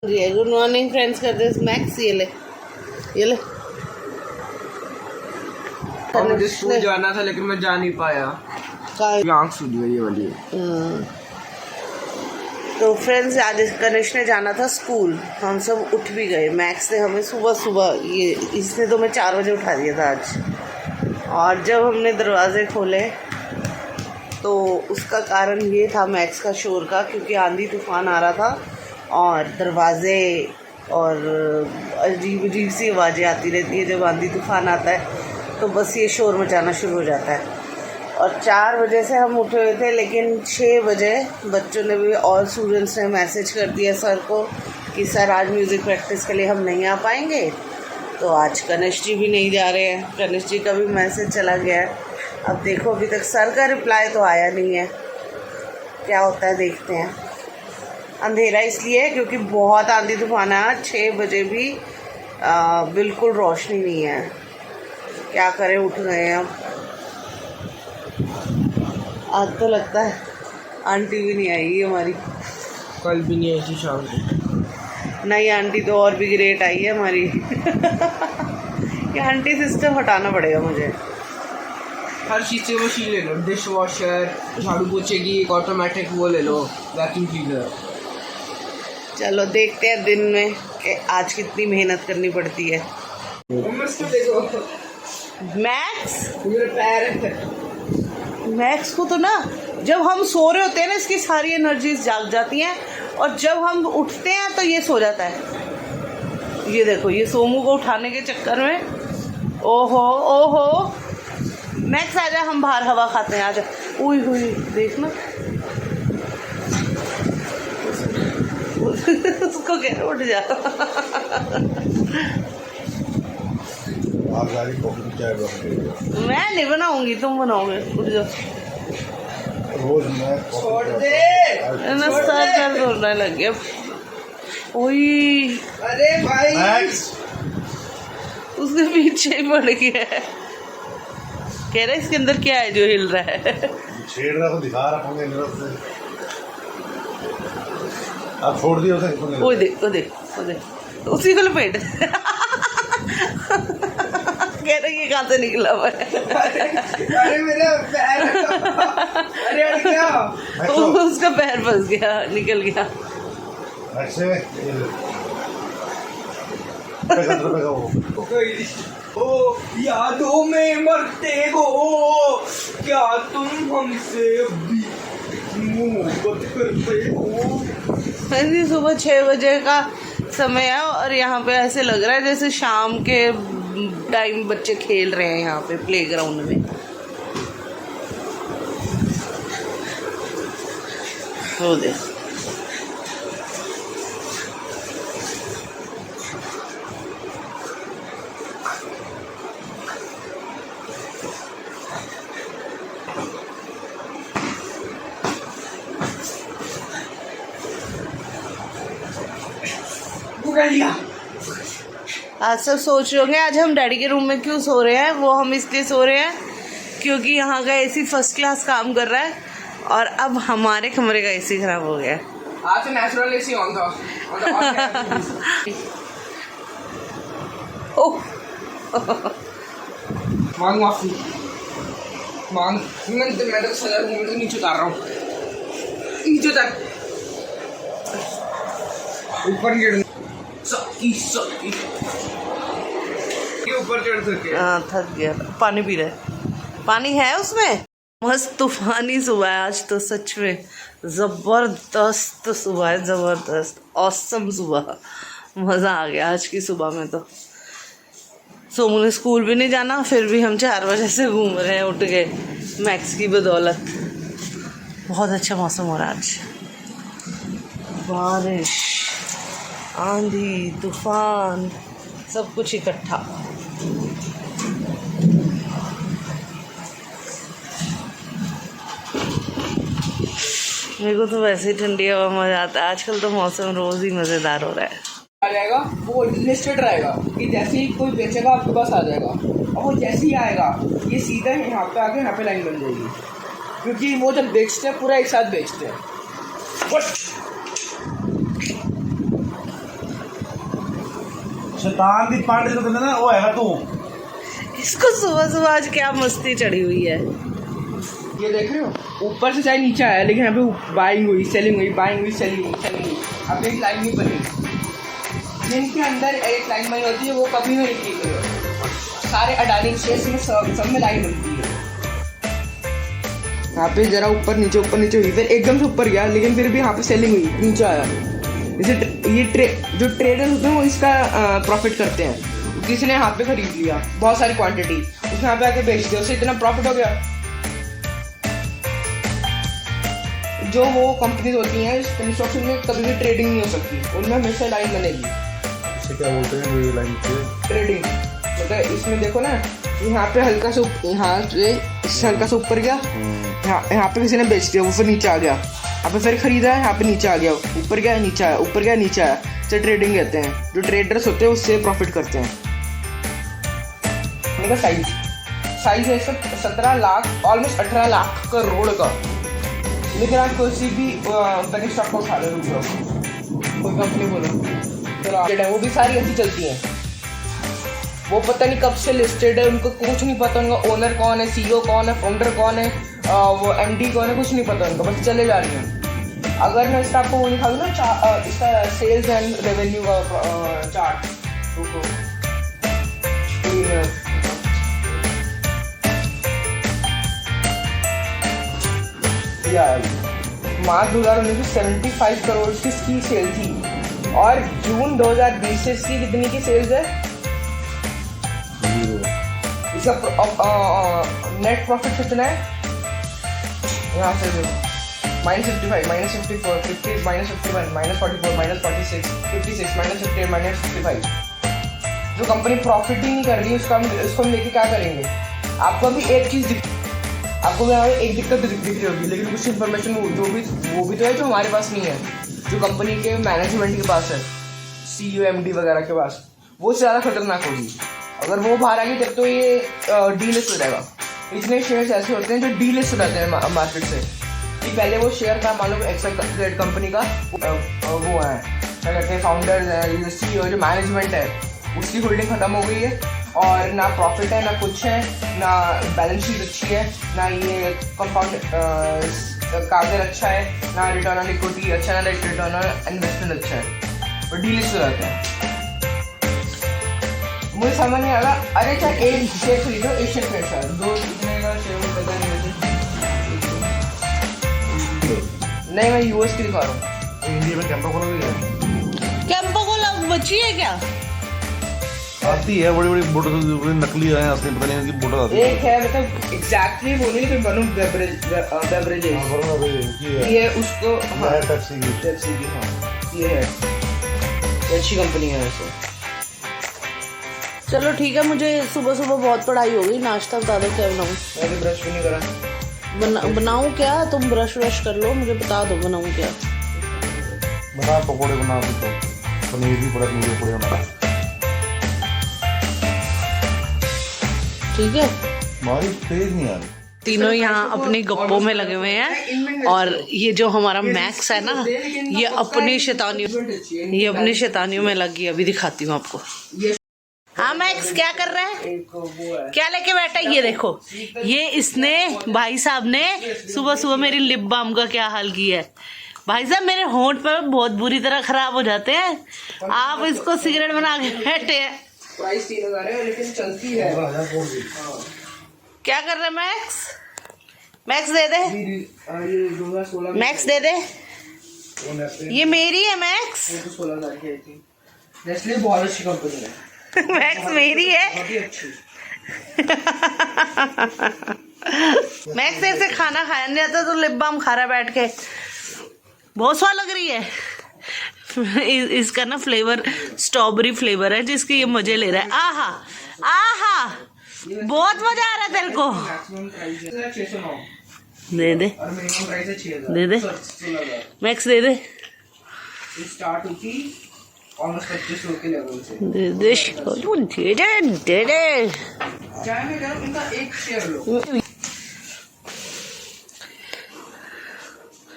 Good morning friends कर दे max ये ले और मुझे स्कूल जाना था लेकिन मैं जा नहीं पाया। आँख सूज गई ये वाली। तो फ्रेंड्स आज गणेश ने जाना था स्कूल, हम सब उठ भी गए। मैक्स ने हमें सुबह सुबह इसने तो मैं 4 बजे उठा दिया था आज। और जब हमने दरवाजे खोले तो उसका कारण ये था मैक्स का शोर का, क्योंकि आंधी तूफान आ रहा था और दरवाज़े और अजीब अजीब सी आवाज़ें आती रहती है जब आंधी तूफान आता है, तो बस ये शोर मचाना शुरू हो जाता है। और 4 बजे से हम उठे हुए थे, लेकिन 6 बजे बच्चों ने भी और स्टूडेंट्स ने मैसेज कर दिया सर को कि सर आज म्यूज़िक प्रैक्टिस के लिए हम नहीं आ पाएंगे। तो आज गणेश जी भी नहीं जा रहे हैं, गणेश जी का भी मैसेज चला गया है। अब देखो अभी तक सर का रिप्लाई तो आया नहीं है, क्या होता है देखते हैं। अंधेरा इसलिए है क्योंकि बहुत आंधी तूफान है, 6 बजे भी बिल्कुल रोशनी नहीं है। क्या करें, उठ गए हैं अब। आज तो लगता है आंटी भी नहीं आएगी हमारी, कल भी नहीं आई थी शाम को। नहीं आंटी तो और भी ग्रेट आई है हमारी। ये आंटी सिस्टम हटाना पड़ेगा मुझे। हर चीज़ से मशीन ले लो, डिश वॉशर, झाड़ू पोछे की एक ऑटोमेटिक वो ले लो, वैक्यूम क्लीनर। चलो देखते हैं दिन में कि आज कितनी मेहनत करनी पड़ती है। देखो मैक्स को तो ना जब हम सो रहे होते हैं ना इसकी सारी एनर्जीज जाग जाती हैं, और जब हम उठते हैं तो ये सो जाता है। ये देखो ये सोमू को उठाने के चक्कर में ओहो ओहो। मैक्स आजा, हम बाहर हवा खाते हैं, आजा। उई हुई देखना। उसको कह उठ जा। मैं नहीं बनाऊंगी, तुम बनाओगे, उठ जाओ। रोज मैं छोड़ दे ना सर दर्द होने लग गया। ओई अरे भाई उसके पीछे ही पड़ गया है। कह रहा है इसके अंदर क्या है जो हिल रहा है। छेड़ रहा तो दिखा रहा हूँ से। आप छोड़ दिए उसे। वो देख उसी को लपेट। कह रहा ये कहाँ से निकला हुआ है। अरे मेरा पैर। अरे क्या उसका पैर फंस गया, निकल गया। ऐसे ओ यादों में मरते हो, क्या तुम हमसे भी मोहब्बत करते हो। ऐसी सुबह 6 बजे का समय है और यहाँ पे ऐसे लग रहा है जैसे शाम के टाइम बच्चे खेल रहे हैं यहाँ पे प्लेग्राउंड में। वो देख आज सब सोच रहे होंगे आज हम डैडी के रूम में क्यों सो रहे हैं। वो हम इसलिए सो रहे हैं क्योंकि यहाँ का एसी फर्स्ट क्लास काम कर रहा है और अब हमारे कमरे का एसी खराब हो गया है। आज तो नेचुरल एसी ऑन था। ओह मांग माफी मांग। मैं तो सजा रूम में नीचे उतार रहा हूँ, नीचे तक ऊपर गिर ऊपर चढ़ सके। हाँ थक गया, पानी पी रहे। पानी है उसमें। मस्त तूफानी सुबह है आज तो, सच में ज़बरदस्त सुबह है, ज़बरदस्त ऑसम सुबह। मज़ा आ गया आज की सुबह में। तो सोमू ने स्कूल भी नहीं जाना, फिर भी हम 4 बजे से घूम रहे हैं उठ गए मैक्स की बदौलत। बहुत अच्छा मौसम हो रहा है आज। बारिश, आंधी तूफान, सब कुछ इकट्ठा। मेरे को तो वैसे ही ठंडी हवा मज़ा आता है। आजकल तो मौसम रोज़ ही मज़ेदार हो रहा है। आ जाएगा वो लिस्टेड रहेगा कि जैसे ही कोई बेचेगा आपके पास आ जाएगा, और वो जैसे ही आएगा ये सीधा यहाँ पे आके यहाँ पे लाइन बन जाएगी, क्योंकि वो जब बेचते हैं पूरा एक साथ बेचते हैं। शैतान दी पांड जो कहते ना वो हैगा तू। इसको सुबह सुबह आज क्या मस्ती चढ़ी हुई है। ये देख रहे हो ऊपर से चाहे नीचे आया लेकिन यहाँ पे बाइंग हुई सेलिंग हुई बाइंग हुई सेलिंग हुई सेलिंग हुई। अब एक लाइन नहीं बनी जिनके अंदर एक लाइन बनी होती है वो कभी नहीं निकली है। सारे अडानी शेयर्स में सब में लाइन बनती है। यहाँ पे जरा ऊपर नीचे हुई फिर एकदम से ऊपर गया लेकिन फिर भी यहाँ पे सेलिंग हुई नीचे आया। जैसे ये जो ट्रेडर होते हैं वो इसका प्रॉफिट करते हैं। किसी ने यहाँ पे खरीद लिया बहुत सारी क्वांटिटी उसने यहाँ पे आके बेच दिया उससे इतना प्रॉफिट हो गया। जो वो कंपनीज होती हैं स्टॉक्स में कभी भी ट्रेडिंग नहीं हो सकती उनमें हमेशा लाइन बनेगी। इसे क्या बोलते हैं ये लाइन से? ट्रेडिंग मतलब इसमें देखो ना यहाँ पे हल्का सा यहाँ पे इससे हल्का सा ऊपर गया यहाँ पे किसी ने बेच दिया वो फिर नीचे आ गया। यहाँ पे फिर खरीदा है यहाँ पे नीचे आ गया ऊपर गया नीचे आया ऊपर गया नीचे आया। इसे ट्रेडिंग कहते हैं। जो ट्रेडर्स होते हैं उससे प्रॉफिट करते हैं। इनका साइज है इसका 17 लाख ऑलमोस्ट 18 लाख करोड़ का। लेकिन आप किसी भी पेनी स्टॉक को उठा लो कोई कंपनी बोलो चलो वो भी सारी ऐसी चलती हैं। वो पता नहीं कब से लिस्टेड है उनको कुछ नहीं पता उनका ओनर कौन है सीईओ कौन है फाउंडर कौन है वो एमडी कौन है कुछ नहीं पता उनका बस चले जा रही हैं। अगर मैं इसका आपको वो दिखा दूँ ना इसका सेल्स एंड रेवेन्यू का चार्ट मार्च 2019 में 75 करोड़ की इसकी सेल थी और जून 2020 से इसकी कितनी की सेल्स है। इसका नेट प्रॉफिट कितना है यहाँ से -55 -54 50 -51 -44 -46 56 -58 -55। जो कंपनी प्रॉफिट ही नहीं कर रही उसको हम लेके क्या करेंगे। आपको अभी एक चीज़ आपको यहाँ एक दिक्कत दिख रही होगी लेकिन कुछ इन्फॉर्मेशन वो भी तो है जो हमारे पास नहीं है जो कंपनी के मैनेजमेंट के पास है सीईओ एमडी वगैरह के पास वो ज़्यादा खतरनाक होगी। अगर वो बाहर आ गई तब तो ये डीलिस्ट हो जाएगा। इतने शेयर्स ऐसे होते हैं जो डीलिस्ट हो जाते हैं मार्केट से कि पहले वो शेयर का मान लो एक्सेल कंपनी का वो है क्या कहते हैं फाउंडर सीईओ जो मैनेजमेंट है उसकी होल्डिंग खत्म हो गई है और ना प्रॉफिट है ना कुछ है ना बैलेंस शीट अच्छी है ना ये कंपाउंड कागज अच्छा है ना रिटर्न ऑन इक्विटी अच्छा ना रिटर्न ऑन इन्वेस्टमेंट अच्छा है और डीलिस्ट हो जाता है। मुझे समझ नहीं आ रहा अरे चाहे एक शेयर खरीदो एशियन पेंट दो कितने का शेयर पता नहीं मैं यूएस की दिखा रहा हूँ। इंडिया में कैंपो को बची है क्या आती है बड़ी बड़ी बोतल नकली है असली पता नहीं उनकी बोतल आती है। एक है मतलब एग्जैक्टली वो नहीं लेकिन बनूं बेवरेजेस ये उसको पेप्सी की हाँ ये है अच्छी कंपनी है वैसे। चलो ठीक है मुझे सुबह सुबह बहुत पढ़ाई हो गई नाश्ता बता दो क्या बनाऊँ। मैंने ब्रश भी नहीं करा बनाऊँ क्या तुम ब्रश व्रश कर लो मुझे बता दो बनाऊँ क्या। बना पकौड़े बना तो पनीर भी पड़ा पनीर पड़े बना ठीक है। हमारी तेज नहीं आ रही। तीनों यहाँ अपनी गप्पों में लगे हुए हैं और ये जो हमारा मैक्स है ना ये अपनी शैतानियों में लगी। अभी दिखाती हूँ आपको। हाँ मैक्स क्या कर रहा है क्या लेके बैठा है ये देखो। ये इसने भाई साहब ने सुबह सुबह मेरी लिप बाम का क्या हाल किया है। भाई साहब मेरे होंठ पर बहुत बुरी तरह खराब हो जाते हैं आप इसको सिगरेट बना के बैठे हैं। प्राइस 3000 है लेकिन चलती है। क्या कर रहे मैक्स मैक्स दे दे मैक्स दे दे ये मेरी है मैक्स 16,000 की थी। नेस्ले बहुत अच्छी कंपनी है मैक्स मेरी है बहुत ही अच्छी। मैक्स तेरे से खाना खाया नहीं जाता तो लिप बाम खा रहा बैठ के बहुत स्वाद लग रही है। इसका ना फ्लेवर स्ट्रॉबेरी फ्लेवर है जिसके ये मजे ले रहा है। आहा आहा बहुत मजा आ रहा है तेरे को। दे दे और मिनिमम प्राइस है 6000 दे दे 16,000 मैक्स दे दे स्टार्ट होती ऑलमोस्ट 2500 के लेवल से। दे दे चाहे मैं कह रहा हूँ इनका एक शेयर लो।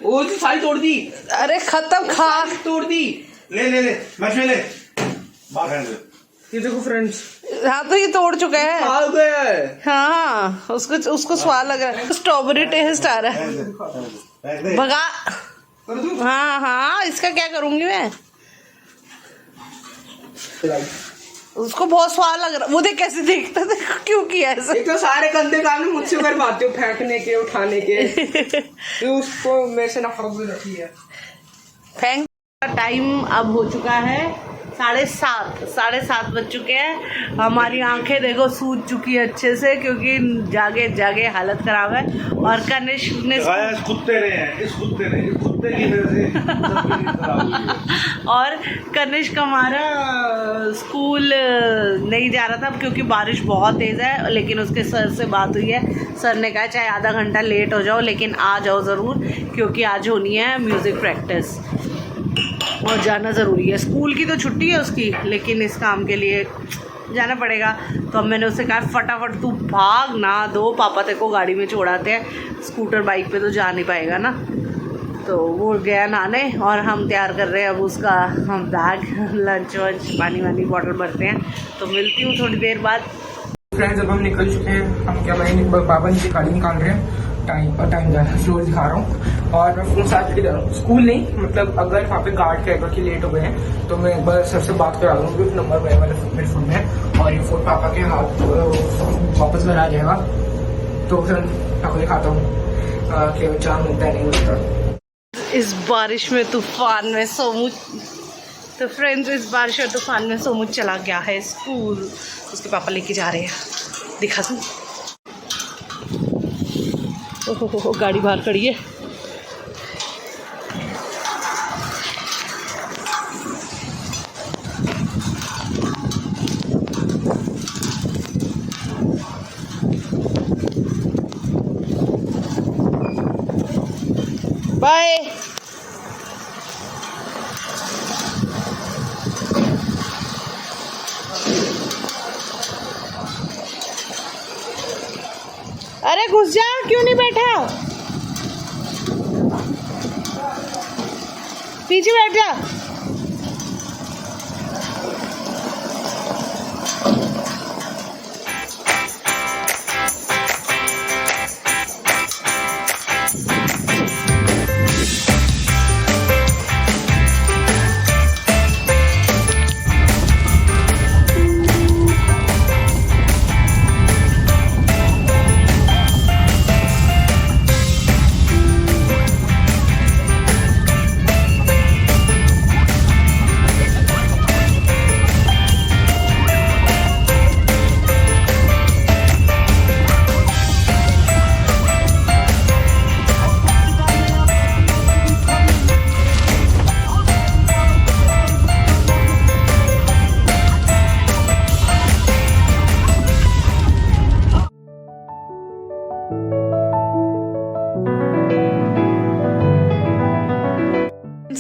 वो तो सारी तोड़ दी। अरे खत्म खा तोड़ दी। ले ले ले मछली ले बाहर फेंक दे ये देखो फ्रेंड्स, हाँ तो ये तोड़ चुका है। आ गया है। हाँ उसको स्वाद लग रहा है, स्ट्रॉबेरी टेस्ट आ रहा है। भगा। हाँ हाँ इसका क्या करूंगी मैं, उसको बहुत स्वाद लग रहा। वो देख कैसे देखता, देखो क्यों किया ऐसा। एक तो सारे गंदे काम मुझसे करवाते हो, फेंकने के, उठाने के। तो उसको मेरे से नफरत भी रखी है। फेंक का टाइम अब हो चुका है 7:30 बज चुके हैं। हमारी आंखें देखो सूज चुकी है अच्छे से, क्योंकि जागे जागे हालत खराब है। और कनिष्क ने इस कुत्ते की वजह से खराब हुई है। और कनिष्क हमारा स्कूल नहीं जा रहा था क्योंकि बारिश बहुत तेज़ है, लेकिन उसके सर से बात हुई है। सर ने कहा चाहे आधा घंटा लेट हो जाओ लेकिन आ जाओ ज़रूर, क्योंकि आज होनी है म्यूज़िक प्रैक्टिस और जाना ज़रूरी है। स्कूल की तो छुट्टी है उसकी, लेकिन इस काम के लिए जाना पड़ेगा। तो अब मैंने उससे कहा फटाफट तू भाग, ना दो पापा तेरे को गाड़ी में छोड़ाते हैं, स्कूटर बाइक पे तो जा नहीं पाएगा ना। तो वो गया नहाने और हम तैयार कर रहे हैं अब उसका हम बैग, लंच वंच, पानी वानी बॉटल भरते हैं। तो मिलती हूँ थोड़ी देर बाद। फ्रेंड्स अब हम निकल चुके हैं। हम क्या बाबा नीचे गाड़ी निकाल रहे हैं। टाइम जा रहा है, स्लो दिखा रहा हूँ। और मैं फोन साथ लेके जा रहा हूँ, स्कूल नहीं, मतलब अगर वहाँ पे गार्ड कहेगा कि लेट हो गए हैं तो मैं एक बार सर से बात करा दूँगी। नंबर मेरे मेरे फोन में, और ये फोन पापा के हाथ वापस में आ जाएगा। तो फिर आपको दिखाता हूँ कि जाम मिलता है नहीं मिलता। इस बारिश में तूफान में सोमू, तो फ्रेंड्स इस बारिश और तूफान में सोमू चला गया है स्कूल। उसके पापा लेके जा रहे हैं, दिखा दूँ। ओहो गाड़ी बाहर खड़ी है। बाय। अरे घुस जा, क्यों नहीं बैठा, पीछे बैठ जा।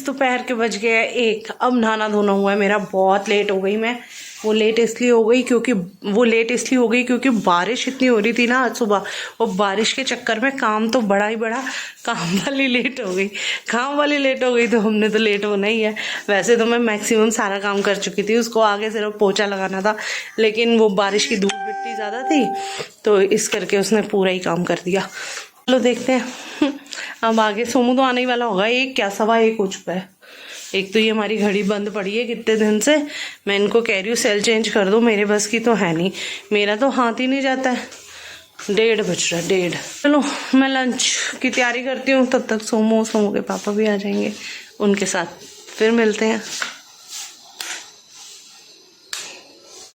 दोपहर के बज गया 1। अब नहाना धोना हुआ है मेरा, बहुत लेट हो गई मैं। वो लेट इसलिए हो गई क्योंकि बारिश इतनी हो रही थी ना आज सुबह। वो बारिश के चक्कर में काम तो बड़ा ही बड़ा, काम वाली लेट हो गई तो हमने तो लेट होना ही है। वैसे तो मैं मैक्सिमम सारा काम कर चुकी थी, उसको आगे सिर्फ पोछा लगाना था, लेकिन वो बारिश की धूप मिट्टी ज़्यादा थी तो इस करके उसने पूरा ही काम कर दिया। चलो देखते हैं अब आगे। सोमू तो आने ही वाला होगा, 1:15 हो चुका है। एक तो ये हमारी घड़ी बंद पड़ी है कितने दिन से, मैं इनको कह रही हूँ सेल चेंज कर दो, मेरे बस की तो है नहीं, मेरा तो हाथ ही नहीं जाता है। 1:30 बज रहा है, 1:30। चलो मैं लंच की तैयारी करती हूँ, तब तक सोमू के पापा भी आ जाएंगे, उनके साथ फिर मिलते हैं।